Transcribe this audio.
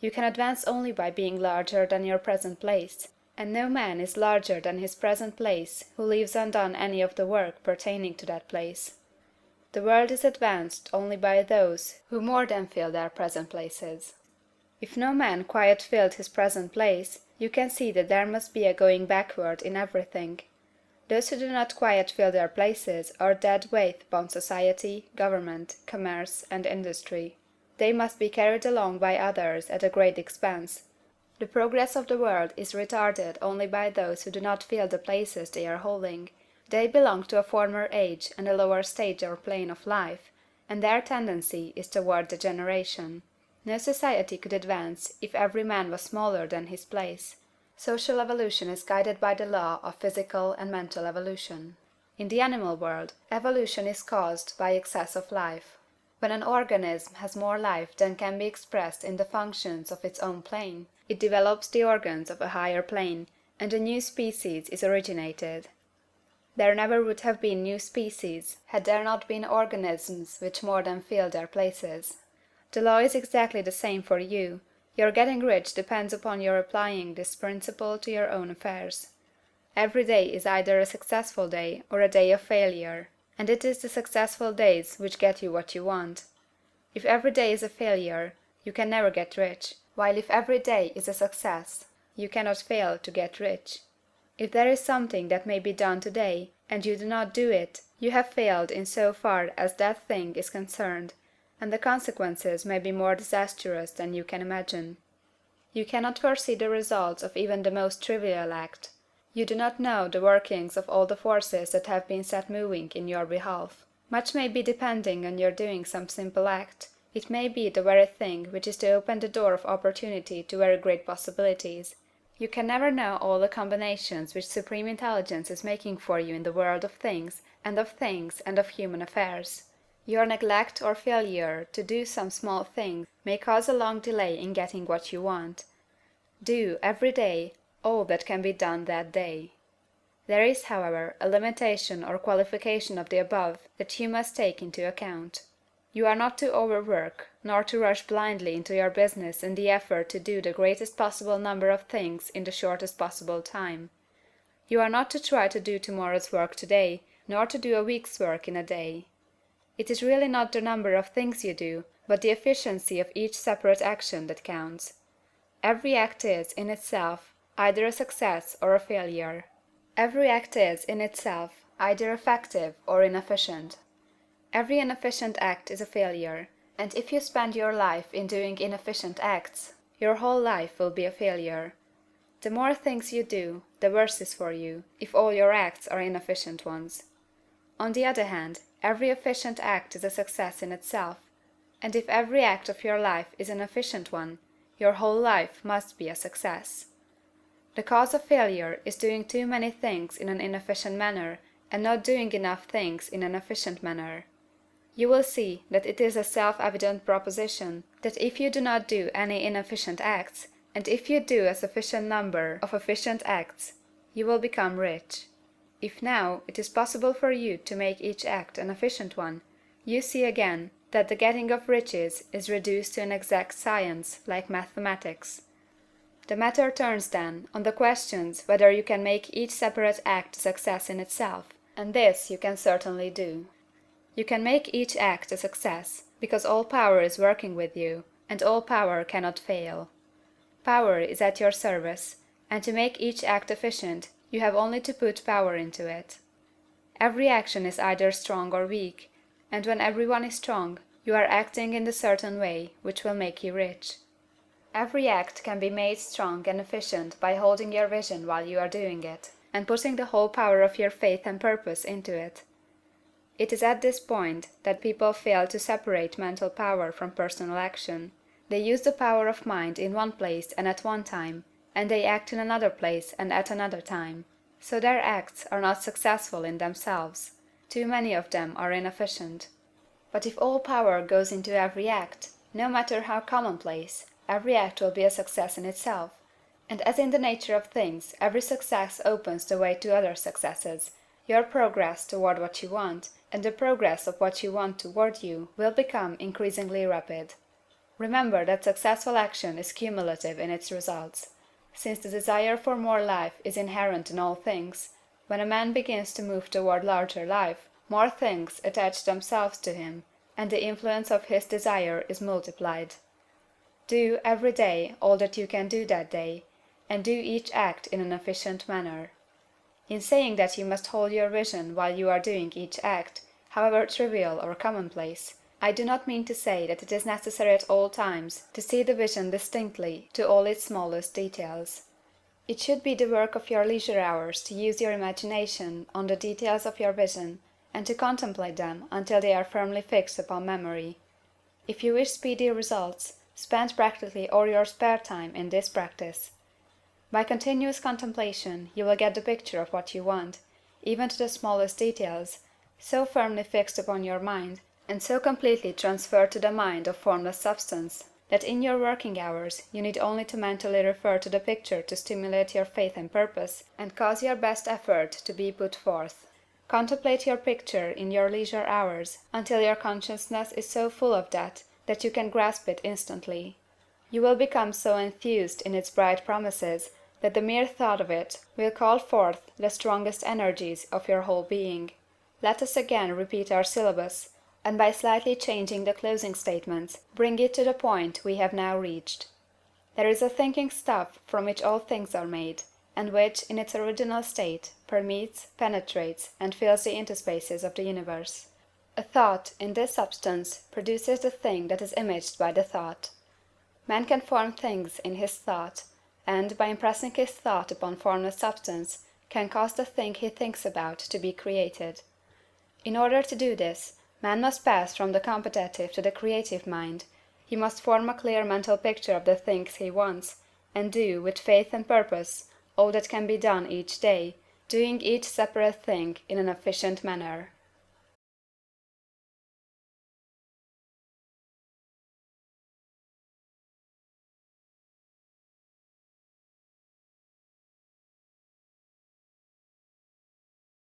You can advance only by being larger than your present place, and no man is larger than his present place who leaves undone any of the work pertaining to that place. The world is advanced only by those who more than fill their present places. If no man quite filled his present place, you can see that there must be a going backward in everything. Those who do not quite fill their places are dead weight upon society, government, commerce, and industry. They must be carried along by others at a great expense. The progress of the world is retarded only by those who do not fill the places they are holding. They belong to a former age and a lower stage or plane of life, and their tendency is toward degeneration. No society could advance if every man was smaller than his place. Social evolution is guided by the law of physical and mental evolution. In the animal world, evolution is caused by excess of life. When an organism has more life than can be expressed in the functions of its own plane, it develops the organs of a higher plane, and a new species is originated. There never would have been new species had there not been organisms which more than fill their places. The law is exactly the same for you. Your getting rich depends upon your applying this principle to your own affairs. Every day is either a successful day or a day of failure, and it is the successful days which get you what you want. If every day is a failure, you can never get rich, while if every day is a success, you cannot fail to get rich. If there is something that may be done today, and you do not do it, you have failed in so far as that thing is concerned, and the consequences may be more disastrous than you can imagine. You cannot foresee the results of even the most trivial act. You do not know the workings of all the forces that have been set moving in your behalf. Much may be depending on your doing some simple act. It may be the very thing which is to open the door of opportunity to very great possibilities. You can never know all the combinations which Supreme Intelligence is making for you in the world of things and of human affairs. Your neglect or failure to do some small thing may cause a long delay in getting what you want. Do, every day, all that can be done that day. There is, however, a limitation or qualification of the above that you must take into account. You are not to overwork, nor to rush blindly into your business in the effort to do the greatest possible number of things in the shortest possible time. You are not to try to do tomorrow's work today, nor to do a week's work in a day. It is really not the number of things you do, but the efficiency of each separate action that counts. Every act is, in itself, either a success or a failure. Every act is, in itself, either effective or inefficient. Every inefficient act is a failure, and if you spend your life in doing inefficient acts, your whole life will be a failure. The more things you do, the worse is for you, if all your acts are inefficient ones. On the other hand, every efficient act is a success in itself, and if every act of your life is an efficient one, your whole life must be a success. The cause of failure is doing too many things in an inefficient manner, and not doing enough things in an efficient manner. You will see that it is a self-evident proposition that if you do not do any inefficient acts, and if you do a sufficient number of efficient acts, you will become rich. If now it is possible for you to make each act an efficient one, you see again that the getting of riches is reduced to an exact science like mathematics. The matter turns, then, on the questions whether you can make each separate act a success in itself, and this you can certainly do. You can make each act a success, because all power is working with you, and all power cannot fail. Power is at your service, and to make each act efficient, you have only to put power into it. Every action is either strong or weak, and when every one is strong, you are acting in the certain way which will make you rich. Every act can be made strong and efficient by holding your vision while you are doing it, and putting the whole power of your faith and purpose into it. It is at this point that people fail to separate mental power from personal action. They use the power of mind in one place and at one time, and they act in another place and at another time. So their acts are not successful in themselves. Too many of them are inefficient. But if all power goes into every act, no matter how commonplace, every act will be a success in itself. And as in the nature of things, every success opens the way to other successes, your progress toward what you want, and the progress of what you want toward you, will become increasingly rapid. Remember that successful action is cumulative in its results. Since the desire for more life is inherent in all things, when a man begins to move toward larger life, more things attach themselves to him, and the influence of his desire is multiplied. Do, every day, all that you can do that day, and do each act in an efficient manner. In saying that you must hold your vision while you are doing each act, however trivial or commonplace, I do not mean to say that it is necessary at all times to see the vision distinctly to all its smallest details. It should be the work of your leisure hours to use your imagination on the details of your vision, and to contemplate them until they are firmly fixed upon memory. If you wish speedy results, spend practically all your spare time in this practice. By continuous contemplation you will get the picture of what you want, even to the smallest details, so firmly fixed upon your mind, and so completely transferred to the mind of formless substance, that in your working hours you need only to mentally refer to the picture to stimulate your faith and purpose, and cause your best effort to be put forth. Contemplate your picture in your leisure hours until your consciousness is so full of that you can grasp it instantly. You will become so enthused in its bright promises that the mere thought of it will call forth the strongest energies of your whole being. Let us again repeat our syllabus, and by slightly changing the closing statements, bring it to the point we have now reached. There is a thinking stuff from which all things are made, and which, in its original state, permeates, penetrates, and fills the interspaces of the universe. A thought, in this substance, produces the thing that is imaged by the thought. Man can form things in his thought, and, by impressing his thought upon formless substance, can cause the thing he thinks about to be created. In order to do this, man must pass from the competitive to the creative mind. He must form a clear mental picture of the things he wants, and do, with faith and purpose, all that can be done each day, doing each separate thing in an efficient manner.